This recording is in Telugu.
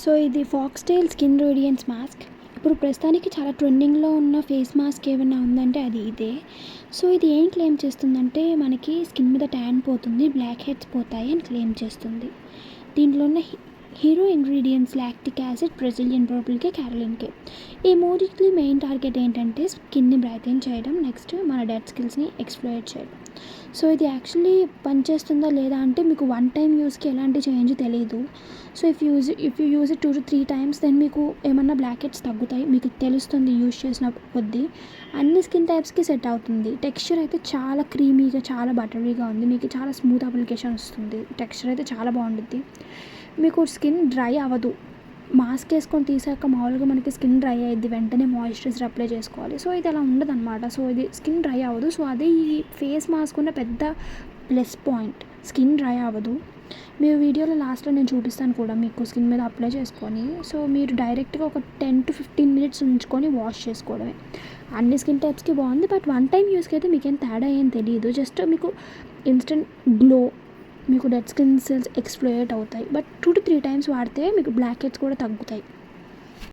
సో ఇది ఫాక్స్టైల్ స్కిన్ రేడియన్స్ మాస్క్. ఇప్పుడు ప్రస్తుతానికి చాలా ట్రెండింగ్‌లో ఉన్న ఫేస్ మాస్క్ ఏమన్నా ఉందంటే అది ఇదే. సో ఇది ఏం క్లెయిమ్ చేస్తుందంటే మనకి స్కిన్ మీద ట్యాన్ పోతుంది, బ్లాక్ హెడ్స్ పోతాయి అని క్లెయిమ్ చేస్తుంది. దీంట్లో ఉన్న hero ingredients lactic acid, Brazilian పర్పుల్‌కే, క్యారోలిన్‌కే. ఈ మూడిటికి మెయిన్ టార్గెట్ ఏంటంటే స్కిన్‌ని బ్రైటన్ చేయడం, నెక్స్ట్ మన డెడ్ స్కిల్స్‌ని ఎక్స్‌ఫోలియేట్ చేయడం. సో ఇది యాక్చువల్లీ పనిచేస్తుందా లేదా అంటే మీకు వన్ టైమ్ యూస్‌కి ఎలాంటి చేంజ్ తెలీదు. So if you use it 2 to 3 times then మీకు ఏమన్నా బ్లాక్ హెడ్స్ తగ్గుతాయి. మీకు తెలుస్తుంది యూజ్ చేసిన కొద్దీ. అన్ని స్కిన్ టైప్స్‌కి సెట్ అవుతుంది. టెక్స్చర్ అయితే చాలా క్రీమీగా, చాలా బటరీగా ఉంది. మీకు చాలా స్మూత్ అప్లికేషన్ వస్తుంది. టెక్స్చర్ అయితే చాలా బాగుండిద్ది. మీకు స్కిన్ డ్రై అవ్వదు. మాస్క్ వేసుకొని తీసాక మామూలుగా మనకి స్కిన్ డ్రై అయ్యిద్ది, వెంటనే మాయిశ్చరైజర్ అప్లై చేసుకోవాలి. సో ఇది అలా ఉండదన్నమాట. సో ఇది స్కిన్ డ్రై అవ్వదు. సో అదే ఈ ఫేస్ మాస్క్ ఉన్న పెద్ద ప్లస్ పాయింట్. స్కిన్ డ్రై అవ్వదు. మీరు వీడియోలో లాస్ట్లో నేను చూపిస్తాను కూడా మీకు స్కిన్ మీద అప్లై చేసుకొని. సో మీరు డైరెక్ట్గా ఒక 10 to 15 minutes ఉంచుకొని వాష్ చేసుకోవడమే. అన్ని స్కిన్ టైప్స్కి బాగుంది. బట్ వన్ టైం యూస్కి అయితే మీకేం తేడా ఏం తెలియదు. జస్ట్ మీకు ఇన్స్టెంట్ గ్లో, మీకు డెడ్ స్కిన్ సెల్స్ ఎక్స్‌ఫోలియేట్ అవుతాయి. బట్ 2 to 3 టైమ్స్ వాడితే మీకు బ్లాక్ హెడ్స్ కూడా తగ్గుతాయి.